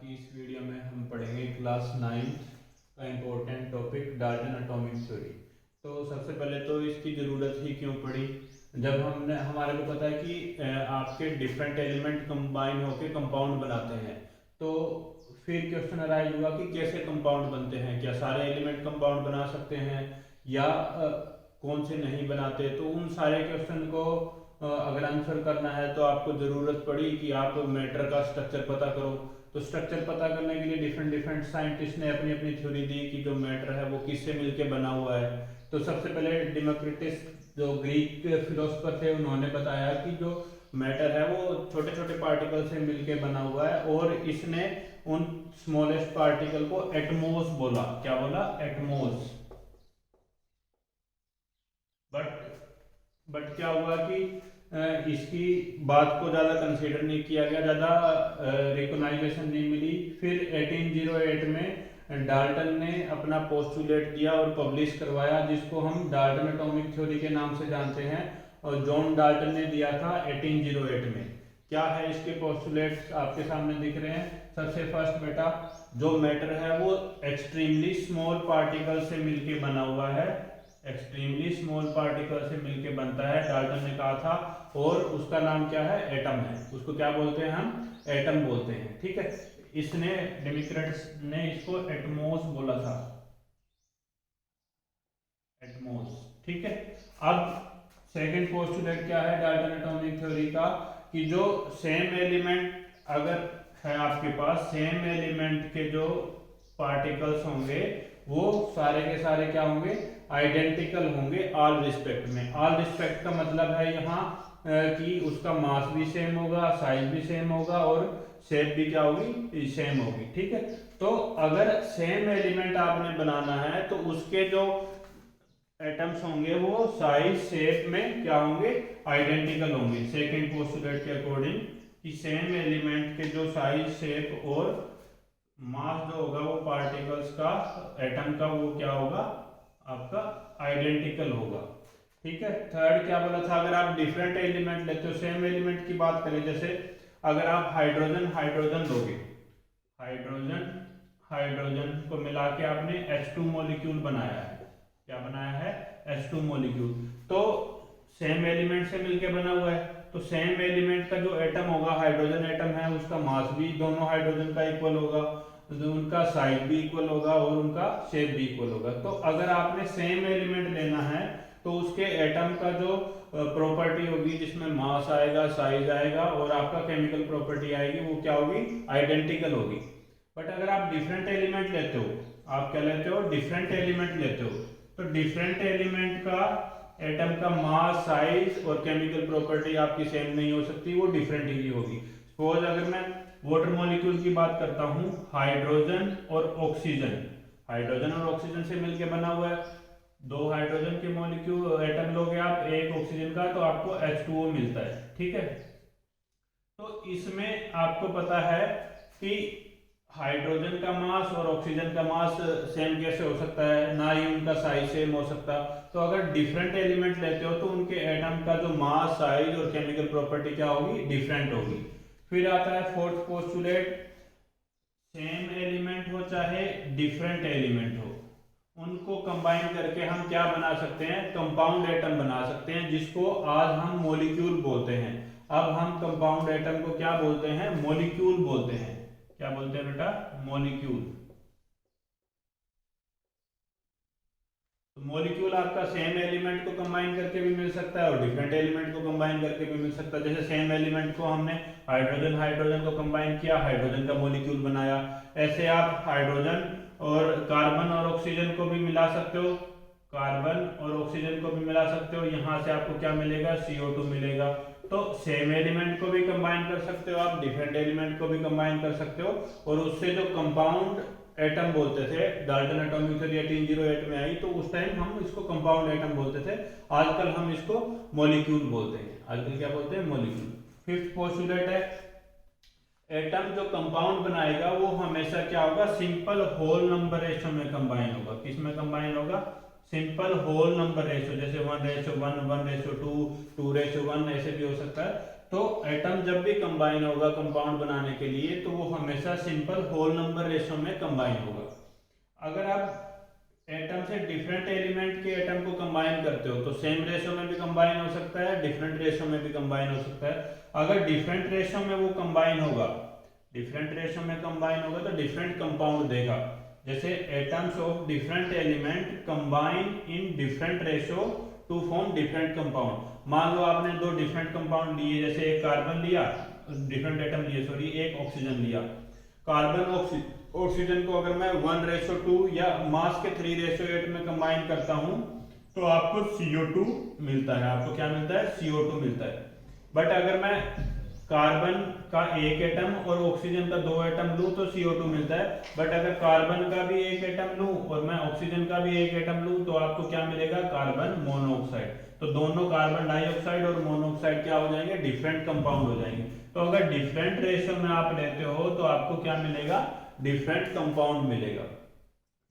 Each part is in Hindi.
की इस वीडियो में हम पढ़ेंगे क्लास 9 का important topic Dalton atomic theory. तो सबसे पहले तो इसकी ज़रूरत ही क्यों पड़ी, जब हमने हमारे को पता है कि आपके डिफरेंट एलिमेंट कंबाइन होकर कंपाउंड बनाते हैं। तो फिर क्वेश्चन अराइज हुआ कि कैसे कंपाउंड बनते हैं, क्या सारे एलिमेंट कंपाउंड बना सकते हैं या कौन से नहीं बनाते। तो उन सारे क्वेश्चन को अगर आंसर करना है तो आपको ज़रूरत पड़ी कि आप मैटर का स्ट्रक्चर पता करो। तो स्ट्रक्चर पता करने के लिए डिफरेंट डिफरेंट साइंटिस्ट ने अपनी अपनी थ्योरी दी कि जो मैटर है वो किससे मिलके बना हुआ है। तो सबसे पहले डेमोक्रिटस जो ग्रीक फिलोसफर थे उन्होंने बताया कि जो मैटर है वो छोटे छोटे पार्टिकल से मिलके बना हुआ है, और इसने उन स्मॉलेस्ट पार्टिकल को एटमॉस बोला। क्या बोला? एटमॉस। बट क्या हुआ कि इसकी बात को ज़्यादा कंसीडर नहीं किया गया, ज़्यादा रिकॉग्नाइजेशन नहीं मिली। फिर 1808 में डाल्टन ने अपना पोस्टुलेट दिया और पब्लिश करवाया, जिसको हम डाल्टन एटॉमिक थ्योरी के नाम से जानते हैं, और जॉन डाल्टन ने दिया था 1808 में। क्या है इसके पोस्टुलेट्स आपके सामने दिख रहे हैं। सबसे फर्स्ट बेटा, जो मैटर है वो एक्सट्रीमली स्मॉल पार्टिकल से मिलके बना हुआ है, एक्सट्रीमली स्मॉल पार्टिकल से मिलके बनता है, डाल्टन ने कहा था। और उसका नाम क्या है? एटम है। उसको क्या बोलते हैं? हम एटम बोलते हैं। ठीक है, इसने डेमोक्रेट्स ने इसको एटमॉस बोला था, एटमॉस। ठीक है, अब सेकंड पोस्टुलेट क्या है डाल्टन एटॉमिक थ्योरी का, कि जो सेम एलिमेंट अगर है आपके पास, सेम एलिमेंट के जो पार्टिकल्स होंगे वो सारे के सारे क्या होंगे? आइडेंटिकल होंगे ऑल रिस्पेक्ट में। ऑल रिस्पेक्ट का मतलब है यहाँ कि उसका मास भी सेम होगा, साइज भी सेम होगा, और शेप भी क्या होगी? सेम होगी। ठीक है, तो अगर सेम एलिमेंट आपने बनाना है तो उसके जो एटम्स होंगे वो साइज शेप में क्या होंगे? आइडेंटिकल होंगे। सेकेंड पोस्टुलेट के अकॉर्डिंग कि सेम एलिमेंट के जो साइज शेप और मास जो होगा वो पार्टिकल्स का, एटम का, वो क्या होगा? आपका आइडेंटिकल होगा। ठीक है, थर्ड क्या बोला था, अगर आप डिफरेंट एलिमेंट लेते हो, सेम एलिमेंट की बात करें, जैसे अगर आप हाइड्रोजन हाइड्रोजन लोगे, हाइड्रोजन हाइड्रोजन को मिला के आपने H2 मॉलिक्यूल बनाया है। क्या बनाया है? H2 molecule. तो सेम एलिमेंट से मिलके बना हुआ है, तो सेम एलिमेंट का जो एटम होगा, हाइड्रोजन एटम है, उसका मास भी दोनों हाइड्रोजन का इक्वल होगा, तो उनका साइज भी इक्वल होगा और उनका शेप भी इक्वल होगा। तो अगर आपने सेम एलिमेंट लेना है तो उसके एटम का जो प्रॉपर्टी होगी, जिसमें मास आएगा, साइज आएगा और आपका केमिकल प्रॉपर्टी आएगी, वो क्या होगी? आइडेंटिकल होगी। बट अगर आप डिफरेंट एलिमेंट लेते हो, आप क्या लेते हो? डिफरेंट एलिमेंट लेते हो, तो डिफरेंट एलिमेंट का एटम का मास, साइज और केमिकल प्रॉपर्टी आपकी सेम नहीं हो सकती, वो डिफरेंट ही होगी। सपोज अगर मैं वाटर मॉलिक्यूल की बात करता हूँ, हाइड्रोजन और ऑक्सीजन, हाइड्रोजन और ऑक्सीजन से मिलकर बना हुआ है, दो हाइड्रोजन के मॉलिक्यूल एटम लोगे आप, एक ऑक्सीजन का, तो आपको H2O मिलता है। ठीक है, तो इसमें आपको पता है कि हाइड्रोजन का मास और ऑक्सीजन का मास सेम कैसे हो सकता है? ना ही उनका साइज सेम हो सकता। तो अगर डिफरेंट एलिमेंट लेते हो तो उनके एटम का जो मास, साइज और केमिकल प्रॉपर्टी क्या होगी? डिफरेंट होगी। फिर आता है फोर्थ पोस्टुलेट, सेम एलिमेंट हो चाहे डिफरेंट एलिमेंट हो, उनको कंबाइन करके हम क्या बना सकते हैं? कंपाउंड एटम बना सकते हैं, जिसको आज हम मॉलिक्यूल बोलते हैं। अब हम कंपाउंड एटम को क्या बोलते हैं? मॉलिक्यूल बोलते हैं। क्या बोलते हैं बेटा? मॉलिक्यूल। तो मॉलिक्यूल आपका सेम एलिमेंट को कंबाइन करके भी मिल सकता है और डिफरेंट एलिमेंट को कंबाइन करके भी मिल सकता है। जैसे सेम एलिमेंट को हमने हाइड्रोजन हाइड्रोजन को कंबाइन किया, हाइड्रोजन का मॉलिक्यूल बनाया। ऐसे आप हाइड्रोजन और कार्बन और ऑक्सीजन को भी मिला सकते हो, कार्बन और ऑक्सीजन को भी मिला सकते हो। यहाँ से आपको क्या मिलेगा? CO2 मिलेगा। तो सेम एलिमेंट को भी कंबाइन कर सकते हो आप, डिफरेंट एलिमेंट को भी कंबाइन कर सकते हो, और उससे जो कंपाउंड एटम बोलते थे, डाल्टन एटॉमिक थ्योरी 1808 में आई, तो उस टाइम हम इसको कंपाउंड एटम बोलते थे। आजकल हम इसको मॉलिक्यूल बोलते हैं। आजकल क्या बोलते हैं? मॉलिक्यूल। फिफ्थ पोस्टुलेट है, एटम जो कंपाउंड बनाएगा वो हमेशा क्या होगा? सिंपल होल नंबर रेशो में कंबाइन होगा। किस में कंबाइन होगा? सिंपल होल नंबर रेशो, जैसे 1:1, 1:2, 2:1, ऐसे भी हो सकता है। तो एटम जब भी कंबाइन होगा कंपाउंड बनाने के लिए तो वो हमेशा सिंपल होल नंबर रेशो में कंबाइन होगा। अगर आप एटम से डिफरेंट एलिमेंट के एटम को कंबाइन करते हो तो सेम रेशो में भी कंबाइन हो सकता है, डिफरेंट रेशो में भी कंबाइन हो सकता है। अगर डिफरेंट रेशो में वो कंबाइन होगा, डिफरेंट रेशो में कंबाइन होगा तो डिफरेंट कंपाउंड देगा। जैसे atoms of different element combine in different ratio two form different compound. मान लो आपने दो डिफरेंट कंपाउंड लिए, जैसे एक कार्बन लिया, डिफरेंट एटम लिए सॉरी, एक ऑक्सीजन लिया। कार्बन ऑक्सीजन को अगर मैं 1:2 या मास के 3:8 में कंबाइन करता हूं तो आपको CO2 मिलता है। आपको क्या मिलता है? CO2 मिलता है। बट अगर मैं कार्बन का एक एटम और ऑक्सीजन का 2 एटम लूं तो CO2 मिलता है। बट अगर कार्बन का भी एक एटम लूं और मैं ऑक्सीजन का भी एक एटम लूं तो आपको क्या मिलेगा? Carbon monoxide. तो दोनों कार्बन डाइऑक्साइड और मोनोऑक्साइड क्या हो जाएंगे? डिफरेंट कंपाउंड हो जाएंगे। तो अगर डिफरेंट रेशो में आप लेते हो तो आपको क्या मिलेगा? डिफरेंट कंपाउंड मिलेगा।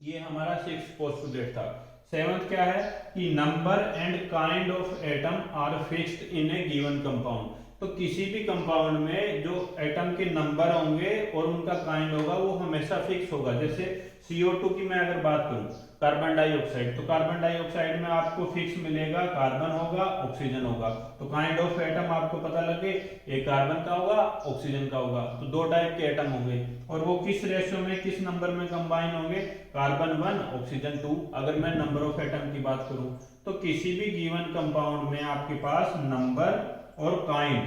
ये हमारा 6th पोस्टुलेट था। 7th क्या है कि number and kind of atom are fixed in a given compound. तो किसी भी कंपाउंड में जो एटम के नंबर होंगे और उनका काइंड होगा वो हमेशा फिक्स होगा। जैसे CO2 की मैं अगर बात करूं, कार्बन डाइऑक्साइड, तो कार्बन डाइऑक्साइड में आपको फिक्स मिलेगा, कार्बन होगा, ऑक्सीजन होगा। तो काइंड ऑफ एटम आपको पता लगे, एक कार्बन का होगा, ऑक्सीजन का होगा। तो दो टाइप के एटम होंगे और वो किस रेशो में, किस नंबर में कंबाइन होंगे? Carbon 1 oxygen 2। अगर मैं नंबर ऑफ एटम की बात करूं तो किसी भी गिवन कंपाउंड में आपके पास नंबर और काइंड,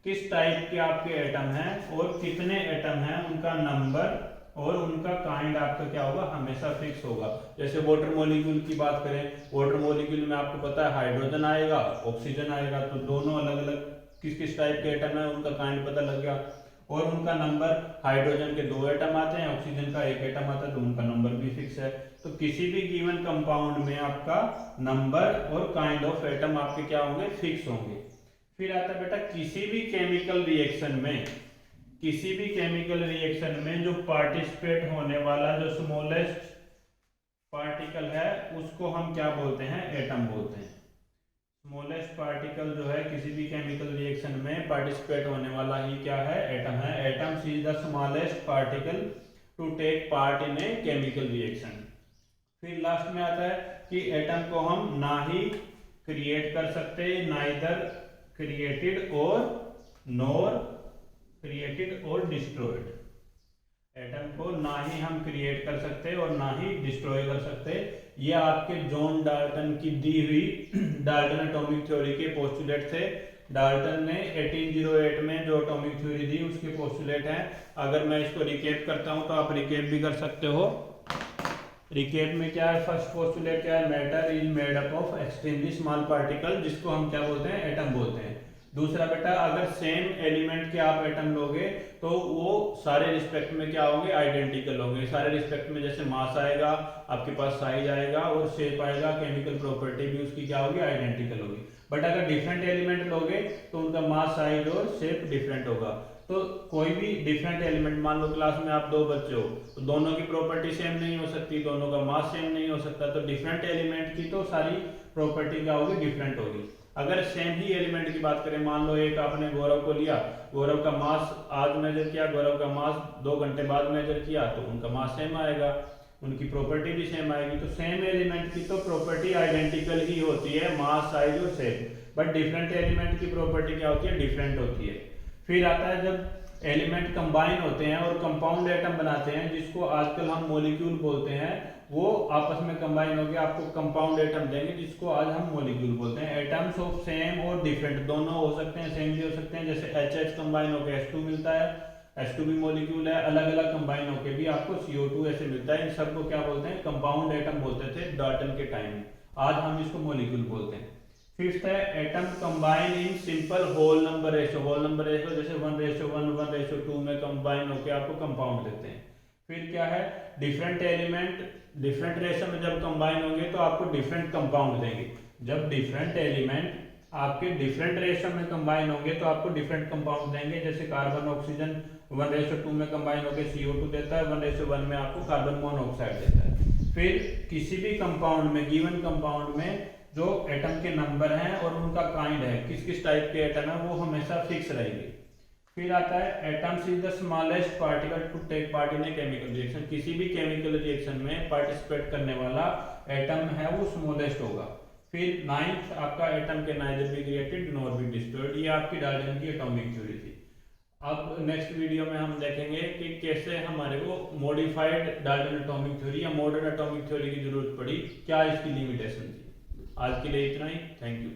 किस टाइप के आपके एटम हैं और कितने एटम हैं, उनका नंबर और उनका काइंड आपका क्या होगा? हमेशा फिक्स होगा। जैसे वाटर मॉलिक्यूल की बात करें, वाटर मॉलिक्यूल में आपको पता है हाइड्रोजन आएगा, ऑक्सीजन आएगा। तो दोनों अलग अलग किस किस टाइप के एटम है उनका काइंड पता लग गया और उनका नंबर। हाइड्रोजन के 2 एटम आते हैं, ऑक्सीजन का 1 एटम आता है, तो उनका नंबर भी फिक्स है। तो किसी भी गिवन कंपाउंड में आपका नंबर और काइंड ऑफ एटम आपके क्या होंगे? फिक्स होंगे। फिर आता है बेटा किसी भी केमिकल रिएक्शन में, किसी भी केमिकल रिएक्शन में जो पार्टिसिपेट होने वाला जो स्मॉलेस्ट पार्टिकल है उसको हम क्या बोलते हैं? एटम बोलते हैं। स्मॉलेस्ट पार्टिकल जो है किसी भी केमिकल रिएक्शन में पार्टिसिपेट होने वाला ही क्या है? एटम है। Atoms is the smallest particle to take part in a chemical reaction. फिर लास्ट में आता है कि एटम को हम ना ही क्रिएट कर सकते, नाइदर क्रिएटेड और नॉर क्रिएटेड और डिस्ट्रॉयड। एटम को ना ही हम क्रिएट कर सकते और ना ही डिस्ट्रॉय कर सकते। ये आपके जॉन डाल्टन की दी हुई डाल्टन एटॉमिक थ्योरी के पोस्टुलेट थे। डाल्टन ने 1808 में जो एटॉमिक थ्योरी दी उसके पोस्टुलेट हैं। अगर मैं इसको रिकेप करता हूं तो आप रिकेप भी कर सकते हो। रिकेप में क्या है? फर्स्ट पोस्टुलेट क्या है? Matter is made up of extremely small particle, जिसको हम क्या बोलते हैं? एटम बोलते हैं। दूसरा बेटा अगर सेम एलिमेंट के आप एटम लोगे तो वो सारे रिस्पेक्ट में क्या होंगे? आइडेंटिकल होंगे। सारे रिस्पेक्ट में जैसे मास आएगा, आपके पास साइज आएगा और शेप आएगा, केमिकल प्रॉपर्टी भी उसकी क्या होगी? आइडेंटिकल होगी। बट अगर डिफरेंट एलिमेंट लोगे तो उनका मास, साइज और शेप डिफरेंट होगा। तो कोई भी डिफरेंट एलिमेंट, मान लो क्लास में आप 2 बच्चे हो तो दोनों की प्रॉपर्टी सेम नहीं हो सकती, दोनों का मास सेम नहीं हो सकता। तो डिफरेंट एलिमेंट की तो सारी प्रॉपर्टी क्या होगी? डिफरेंट होगी। अगर सेम ही एलिमेंट की बात करें, मान लो एक आपने गौरव को लिया, गौरव का मास आज मेजर किया, गौरव का मास 2 घंटे बाद मेजर किया, तो उनका मास सेम आएगा, उनकी प्रॉपर्टी भी सेम आएगी। तो सेम एलिमेंट की तो प्रॉपर्टी आइडेंटिकल ही होती है, मास, साइज और शेप। बट डिफरेंट एलिमेंट की प्रॉपर्टी क्या होती है? डिफरेंट होती है। फिर आता है जब एलिमेंट कंबाइन होते हैं और कंपाउंड एटम बनाते हैं, जिसको आजकल हम मॉलिक्यूल बोलते हैं, वो आपस में कंबाइन होकर आपको कंपाउंड एटम देंगे, जिसको आज हम मॉलिक्यूल बोलते हैं। एटम्स ऑफ सेम और डिफरेंट दोनों हो सकते हैं, सेम भी हो सकते हैं। जैसे HH कंबाइन होकर H2 मिलता है, H2 भी मॉलिक्यूल है। अलग अलग कंबाइन होकर भी आपको CO2 ऐसे मिलता है। इन सबको क्या बोलते हैं? कंपाउंड एटम बोलते थे डाल्टन के टाइम में। आज हम इसको मॉलिक्यूल बोलते हैं। फिफ्थ है atom combine in simple whole number ratio. Whole number ratio जैसे 1:1, 1:2 में कंबाइन होकर आपको कंपाउंड देते हैं। फिर क्या है? डिफरेंट एलिमेंट डिफरेंट रेशो में जब कंबाइन होंगे तो आपको डिफरेंट कंपाउंड देंगे। जब डिफरेंट एलिमेंट आपके डिफरेंट रेशो में कंबाइन होंगे तो आपको डिफरेंट कंपाउंड देंगे। जैसे कार्बन ऑक्सीजन 1:2 में कंबाइन होकर CO2 देता है, 1:1 में आपको कार्बन मोनोऑक्साइड देता है। फिर किसी भी कंपाउंड में, गिवन कंपाउंड में जो एटम के नंबर हैं और उनका काइंड है, किस किस टाइप के एटम है, वो हमेशा फिक्स रहेगी। फिर आता है atoms is the smallest particle to take part in a chemical reaction, किसी भी केमिकल रिएक्शन में पार्टिसिपेट करने वाला एटम है वो स्मॉलेस्ट होगा। फिर नाइन्थ आपका एटम के neither be created nor be destroyed, ये आपकी डाल्टन की एटॉमिक थ्योरी थी। अब नेक्स्ट वीडियो में हम देखेंगे कि कैसे हमारे को मॉडिफाइड डाल्टन एटॉमिक थ्योरी या मॉडर्न एटॉमिक थ्योरी की जरूरत पड़ी, क्या इसकी लिमिटेशन थी। आज के लिए इतना ही, थैंक यू।